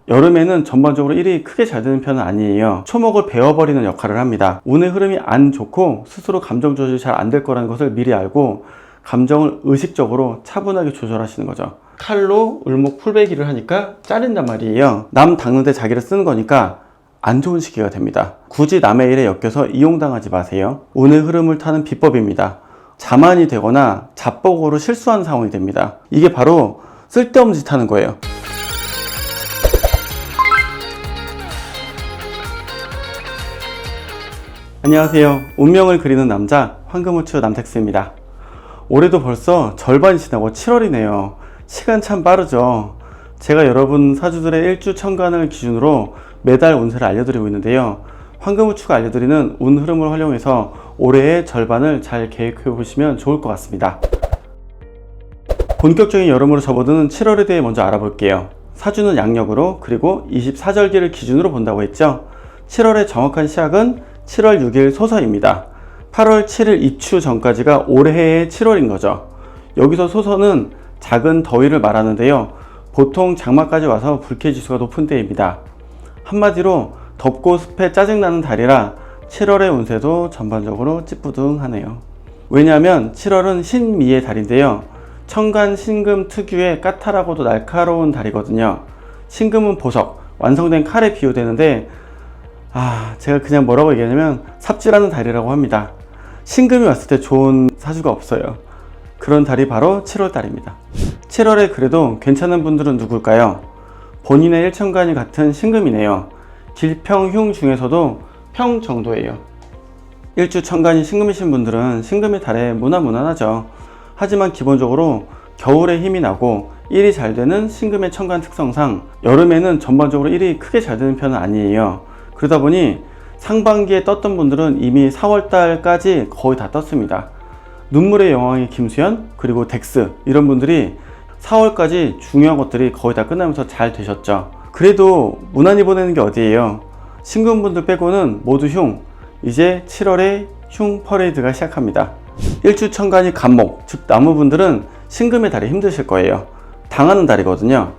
여름에는 전반적으로 일이 크게 잘 되는 편은 아니에요. 초목을 베어버리는 역할을 합니다. 운의 흐름이 안 좋고 스스로 감정 조절이 잘 안 될 거라는 것을 미리 알고 감정을 의식적으로 차분하게 조절하시는 거죠. 칼로 을목 풀베기를 하니까 자른단 말이에요. 남 닦는데 자기를 쓰는 거니까 안 좋은 시기가 됩니다. 굳이 남의 일에 엮여서 이용당하지 마세요. 운의 흐름을 타는 비법입니다. 자만이 되거나 자뻑으로 실수하는 상황이 됩니다. 이게 바로 쓸데없는 짓 하는 거예요. 안녕하세요. 운명을 그리는 남자 황금우추 남택스입니다. 올해도 벌써 절반이 지나고 7월이네요. 시간 참 빠르죠. 제가 여러분 사주들의 일주 천간을 기준으로 매달 운세를 알려드리고 있는데요. 황금우추가 알려드리는 운 흐름을 활용해서 올해의 절반을 잘 계획해 보시면 좋을 것 같습니다. 본격적인 여름으로 접어드는 7월에 대해 먼저 알아볼게요. 사주는 양력으로 그리고 24절기를 기준으로 본다고 했죠. 7월의 정확한 시작은 7월 6일 소서입니다. 8월 7일 입추 전까지가 올해의 7월인 거죠. 여기서 소서는 작은 더위를 말하는데요. 보통 장마까지 와서 불쾌지수가 높은 때입니다. 한마디로 덥고 습해 짜증나는 달이라 7월의 운세도 전반적으로 찌뿌둥하네요. 왜냐하면 7월은 신미의 달인데요. 천간 신금 특유의 까탈하고도 날카로운 달이거든요. 신금은 보석, 완성된 칼에 비유되는데 제가 그냥 뭐라고 얘기하냐면 삽질하는 달이라고 합니다. 신금이 왔을 때 좋은 사주가 없어요. 그런 달이 바로 7월 달입니다. 7월에 그래도 괜찮은 분들은 누굴까요? 본인의 일천간이 같은 신금이네요. 길평흉 중에서도 평 정도예요. 일주 천간이 신금이신 분들은 신금의 달에 무난무난하죠. 하지만 기본적으로 겨울에 힘이 나고 일이 잘 되는 신금의 천간 특성상 여름에는 전반적으로 일이 크게 잘 되는 편은 아니에요. 그러다 보니 상반기에 떴던 분들은 이미 4월달까지 거의 다 떴습니다. 눈물의 여왕이 김수현 그리고 덱스 이런 분들이 4월까지 중요한 것들이 거의 다 끝나면서 잘 되셨죠. 그래도 무난히 보내는 게 어디예요. 신금분들 빼고는 모두 흉. 이제 7월에 흉 퍼레이드가 시작합니다. 일주천간이 간목 즉 나무분들은 신금의 달이 힘드실 거예요. 당하는 달이거든요.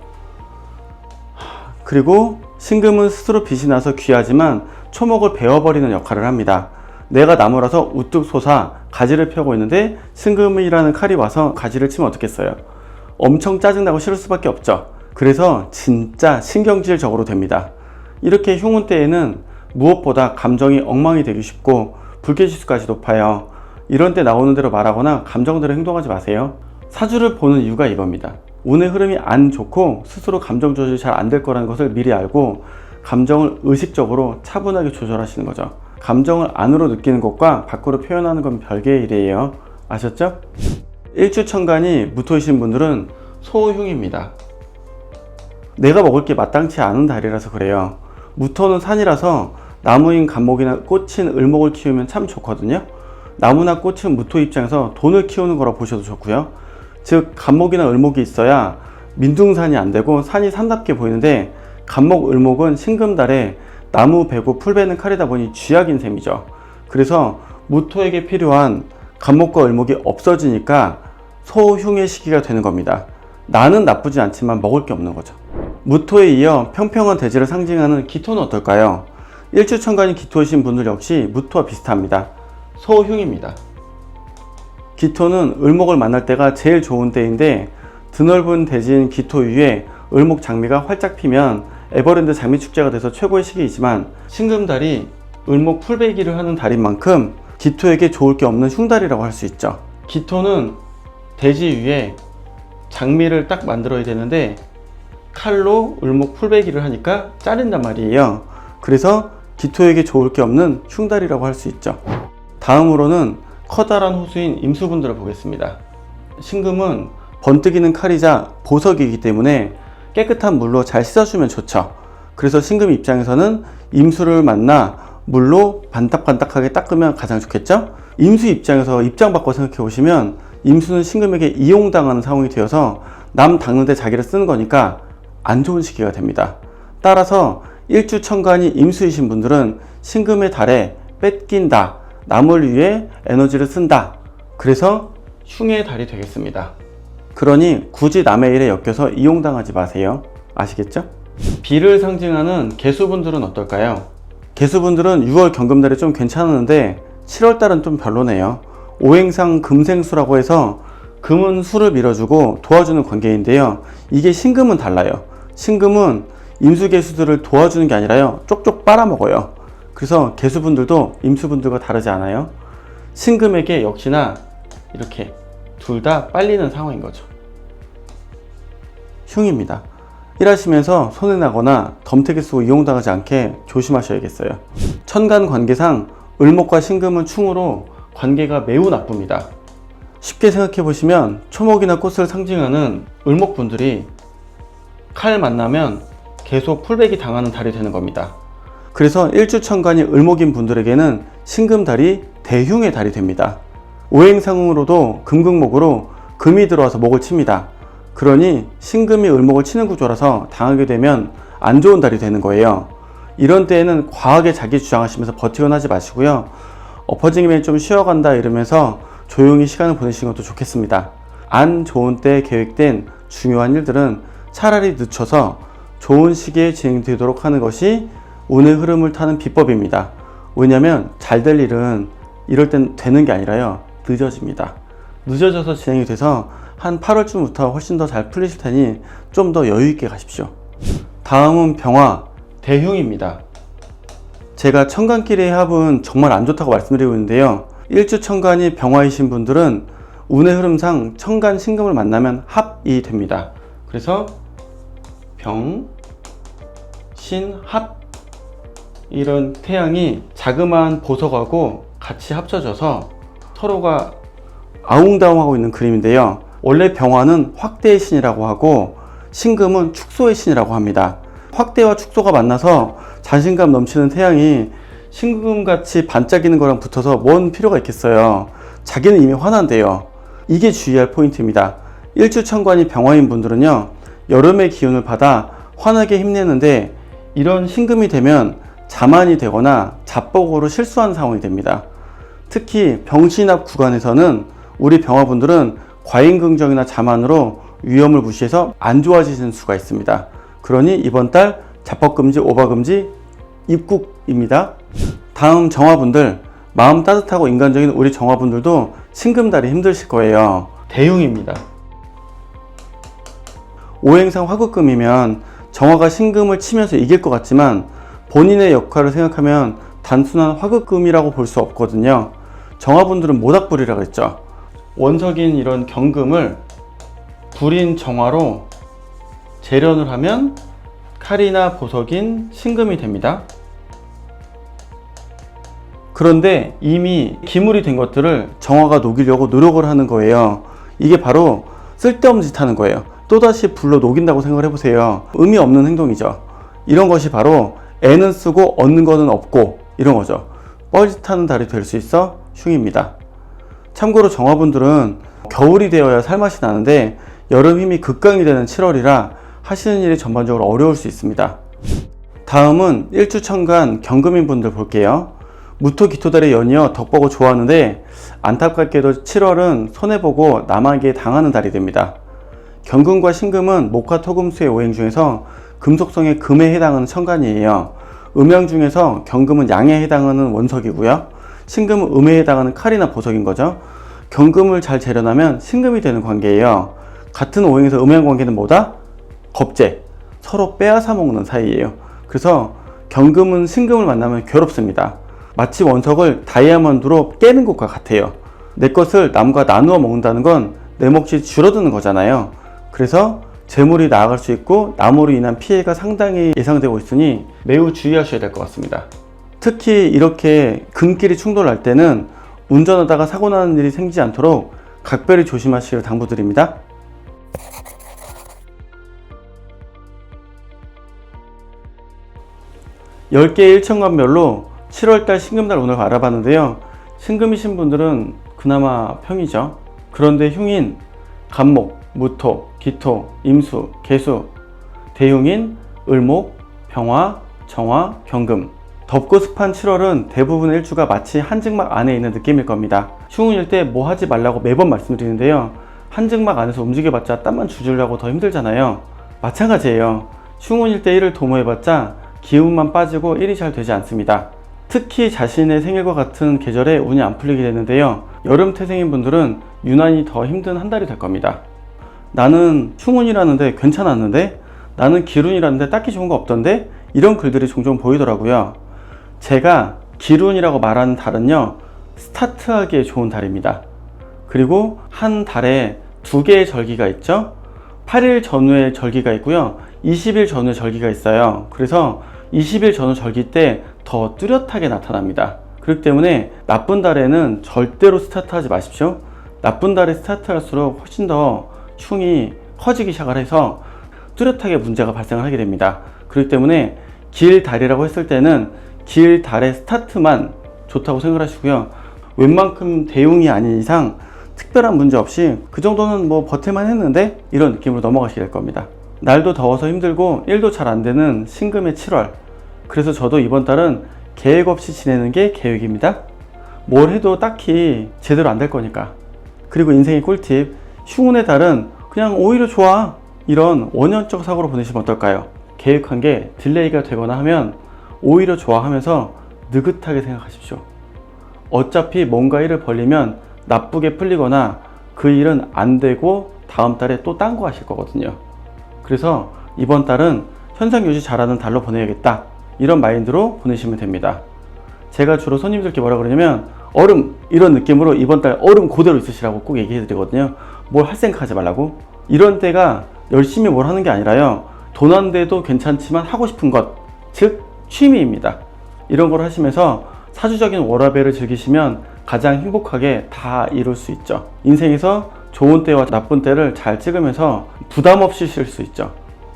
그리고 신금은 스스로 빛이 나서 귀하지만 초목을 베어버리는 역할을 합니다. 내가 나무라서 우뚝 솟아 가지를 펴고 있는데 신금이라는 칼이 와서 가지를 치면 어떻겠어요? 엄청 짜증나고 싫을 수밖에 없죠. 그래서 진짜 신경질적으로 됩니다. 이렇게 흉운 때에는 무엇보다 감정이 엉망이 되기 쉽고 불쾌지수까지 높아요. 이런 때 나오는 대로 말하거나 감정대로 행동하지 마세요. 사주를 보는 이유가 이겁니다. 운의 흐름이 안 좋고 스스로 감정 조절이 잘 안 될 거라는 것을 미리 알고 감정을 의식적으로 차분하게 조절하시는 거죠. 감정을 안으로 느끼는 것과 밖으로 표현하는 건 별개의 일이에요. 아셨죠? 일주천간이 무토이신 분들은 소흉입니다. 내가 먹을 게 마땅치 않은 달이라서 그래요. 무토는 산이라서 나무인 간목이나 꽃인 을목을 키우면 참 좋거든요. 나무나 꽃은 무토 입장에서 돈을 키우는 거라 보셔도 좋고요. 즉 간목이나 을목이 있어야 민둥산이 안 되고 산이 산답게 보이는데 간목, 을목은 신금달에 나무 베고 풀 베는 칼이다 보니 쥐약인 셈이죠. 그래서 무토에게 필요한 간목과 을목이 없어지니까 소흉의 시기가 되는 겁니다. 나는 나쁘지 않지만 먹을 게 없는 거죠. 무토에 이어 평평한 대지를 상징하는 기토는 어떨까요? 일주천간이 기토이신 분들 역시 무토와 비슷합니다. 소흉입니다. 기토는 을목을 만날 때가 제일 좋은 때인데 드넓은 대지인 기토 위에 을목 장미가 활짝 피면 에버랜드 장미축제가 돼서 최고의 시기이지만 신금달이 을목 풀베기를 하는 달인 만큼 기토에게 좋을 게 없는 흉달이라고 할 수 있죠. 기토는 대지 위에 장미를 딱 만들어야 되는데 칼로 을목 풀베기를 하니까 자른단 말이에요. 그래서 기토에게 좋을 게 없는 흉달이라고 할 수 있죠. 다음으로는 커다란 호수인 임수분들을 보겠습니다. 신금은 번뜩이는 칼이자 보석이기 때문에 깨끗한 물로 잘 씻어주면 좋죠. 그래서 신금 입장에서는 임수를 만나 물로 반딱반딱하게 닦으면 가장 좋겠죠. 임수 입장에서 입장 바꿔 생각해 보시면 임수는 신금에게 이용당하는 상황이 되어서 남 닦는데 자기를 쓰는 거니까 안 좋은 시기가 됩니다. 따라서 일주천간이 임수이신 분들은 신금의 달에 뺏긴다, 남을 위해 에너지를 쓴다. 그래서 흉의 달이 되겠습니다. 그러니 굳이 남의 일에 엮여서 이용당하지 마세요. 아시겠죠? 비를 상징하는 개수분들은 어떨까요? 개수분들은 6월 경금달이 좀 괜찮았는데 7월달은 좀 별로네요. 오행상 금생수라고 해서 금은 수를 밀어주고 도와주는 관계인데요. 이게 신금은 달라요. 신금은 임수개수들을 도와주는 게 아니라요, 쪽쪽 빨아먹어요. 그래서 개수분들도 임수분들과 다르지 않아요. 신금에게 역시나 이렇게 둘 다 빨리는 상황인 거죠. 흉입니다. 일하시면서 손해나거나 덤태기 쓰고 이용당하지 않게 조심하셔야겠어요. 천간 관계상 을목과 신금은 충으로 관계가 매우 나쁩니다. 쉽게 생각해 보시면 초목이나 꽃을 상징하는 을목분들이 칼 만나면 계속 풀베기 당하는 달이 되는 겁니다. 그래서 일주천간이 을목인 분들에게는 신금달이 대흉의 달이 됩니다. 오행상으로도 금극목으로 금이 들어와서 목을 칩니다. 그러니 신금이 을목을 치는 구조라서 당하게 되면 안 좋은 달이 되는 거예요. 이런 때에는 과하게 자기 주장하시면서 버티거나 하지 마시고요. 엎어진 김에 좀 쉬어간다 이러면서 조용히 시간을 보내시는 것도 좋겠습니다. 안 좋은 때 계획된 중요한 일들은 차라리 늦춰서 좋은 시기에 진행되도록 하는 것이 운의 흐름을 타는 비법입니다. 왜냐하면 잘 될 일은 이럴 땐 되는 게 아니라요, 늦어집니다. 늦어져서 진행이 돼서 한 8월쯤부터 훨씬 더 잘 풀리실 테니 좀 더 여유 있게 가십시오. 다음은 병화, 대흉입니다. 제가 천간끼리의 합은 정말 안 좋다고 말씀드리고 있는데요. 일주천간이 병화이신 분들은 운의 흐름상 천간 신금을 만나면 합이 됩니다. 그래서 병, 신, 합, 이런 태양이 자그마한 보석하고 같이 합쳐져서 서로가 아웅다웅하고 있는 그림인데요. 원래 병화는 확대의 신이라고 하고 신금은 축소의 신이라고 합니다. 확대와 축소가 만나서 자신감 넘치는 태양이 신금같이 반짝이는 거랑 붙어서 뭔 필요가 있겠어요. 자기는 이미 화난대요. 이게 주의할 포인트입니다. 일주천간이 병화인 분들은요, 여름의 기운을 받아 환하게 힘내는데 이런 신금이 되면 자만이 되거나 자뻑으로 실수하는 상황이 됩니다. 특히 병신합 구간에서는 우리 병화분들은 과잉긍정이나 자만으로 위험을 무시해서 안 좋아지는 수가 있습니다. 그러니 이번 달 자뻑금지, 오바금지 입국입니다. 다음 정화분들, 마음 따뜻하고 인간적인 우리 정화분들도 신금달이 힘드실 거예요. 대흉입니다. 오행상 화급금이면 정화가 신금을 치면서 이길 것 같지만 본인의 역할을 생각하면 단순한 화급금이라고 볼 수 없거든요. 정화분들은 모닥불이라 그랬죠. 원석인 이런 경금을 불인 정화로 재련을 하면 칼이나 보석인 신금이 됩니다. 그런데 이미 기물이 된 것들을 정화가 녹이려고 노력을 하는 거예요. 이게 바로 쓸데없는 짓 하는 거예요. 또다시 불로 녹인다고 생각을 해보세요. 의미 없는 행동이죠. 이런 것이 바로 애는 쓰고 얻는 거는 없고 이런 거죠. 뻘짓하는 달이 될 수 있어 흉입니다. 참고로 정화분들은 겨울이 되어야 살맛이 나는데 여름 힘이 극강이 되는 7월이라 하시는 일이 전반적으로 어려울 수 있습니다. 다음은 일주천간 경금인 분들 볼게요. 무토 기토달의 연이어 덕보고 좋아하는데 안타깝게도 7월은 손해보고 남에게 당하는 달이 됩니다. 경금과 신금은 목화 토금수의 오행 중에서 금속성의 금에 해당하는 천간이에요. 음양 중에서 경금은 양에 해당하는 원석이고요. 신금은 음에 해당하는 칼이나 보석인 거죠. 경금을 잘 재련하면 신금이 되는 관계예요. 같은 오행에서 음양 관계는 뭐다? 겁재, 서로 빼앗아 먹는 사이예요. 그래서 경금은 신금을 만나면 괴롭습니다. 마치 원석을 다이아몬드로 깨는 것과 같아요. 내 것을 남과 나누어 먹는다는 건 내 몫이 줄어드는 거잖아요. 그래서 재물이 나아갈 수 있고 나무로 인한 피해가 상당히 예상되고 있으니 매우 주의하셔야 될 것 같습니다. 특히 이렇게 금끼리 충돌할 때는 운전하다가 사고 나는 일이 생기지 않도록 각별히 조심하시길 당부드립니다. (10개) 일천간별로 7월달 신금달 운을 알아봤는데요. 신금이신 분들은 그나마 평이죠. 그런데 흉인 간목, 무토, 기토, 임수, 개수, 대흉인 을목, 병화, 정화, 경금. 덥고 습한 7월은 대부분 일주가 마치 한증막 안에 있는 느낌일 겁니다. 흉운일 때 뭐 하지 말라고 매번 말씀드리는데요. 한증막 안에서 움직여봤자 땀만 줄줄나고 더 힘들잖아요. 마찬가지예요. 흉운일 때 1을 도모해봤자 기운만 빠지고 일이 잘 되지 않습니다. 특히 자신의 생일과 같은 계절에 운이 안 풀리게 되는데요. 여름 태생인 분들은 유난히 더 힘든 한 달이 될 겁니다. 나는 흉운이라는데 괜찮았는데, 나는 기운이라는데 딱히 좋은 거 없던데, 이런 글들이 종종 보이더라고요. 제가 기운이라고 말하는 달은요, 스타트하기에 좋은 달입니다. 그리고 한 달에 2개의 절기가 있죠. 8일 전후의 절기가 있고요, 20일 전후의 절기가 있어요. 그래서 20일 전후 절기 때 더 뚜렷하게 나타납니다. 그렇기 때문에 나쁜 달에는 절대로 스타트하지 마십시오. 나쁜 달에 스타트할수록 훨씬 더 흉이 커지기 시작을 해서 뚜렷하게 문제가 발생을 하게 됩니다. 그렇기 때문에 길 달이라고 했을 때는 길 달의 스타트만 좋다고 생각하시고요. 웬만큼 대용이 아닌 이상 특별한 문제 없이 그 정도는 뭐 버틸만 했는데, 이런 느낌으로 넘어가시게 될 겁니다. 날도 더워서 힘들고 일도 잘 안 되는 신금의 7월. 그래서 저도 이번 달은 계획 없이 지내는 게 계획입니다. 뭘 해도 딱히 제대로 안 될 거니까. 그리고 인생의 꿀팁, 흉운의 달은 그냥 오히려 좋아, 이런 원형적 사고로 보내시면 어떨까요? 계획한 게 딜레이가 되거나 하면 오히려 좋아하면서 느긋하게 생각하십시오. 어차피 뭔가 일을 벌리면 나쁘게 풀리거나 그 일은 안 되고 다음 달에 또 딴 거 하실 거거든요. 그래서 이번 달은 현상 유지 잘하는 달로 보내야겠다, 이런 마인드로 보내시면 됩니다. 제가 주로 손님들께 뭐라 그러냐면, 얼음, 이런 느낌으로 이번 달 얼음 그대로 있으시라고 꼭 얘기해 드리거든요. 뭘 할 생각하지 말라고. 이런 때가 열심히 뭘 하는 게 아니라요, 돈 안 돼도 괜찮지만 하고 싶은 것, 즉 취미입니다. 이런 걸 하시면서 사주적인 워라밸을 즐기시면 가장 행복하게 다 이룰 수 있죠. 인생에서 좋은 때와 나쁜 때를 잘 찍으면서 부담 없이 쉴 수 있죠.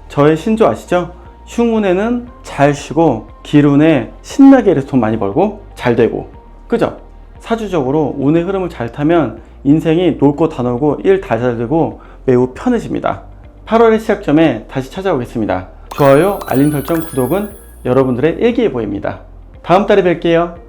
저의 신조 아시죠? 흉운에는 잘 쉬고 기운에 신나게 일해서 돈 많이 벌고 잘 되고, 그죠? 사주적으로 운의 흐름을 잘 타면 인생이 놀 거 다 놀고 일 다 잘 되고 매우 편해집니다. 8월의 시작점에 다시 찾아오겠습니다. 좋아요, 알림 설정, 구독은 여러분들의 일기예보입니다. 다음 달에 뵐게요.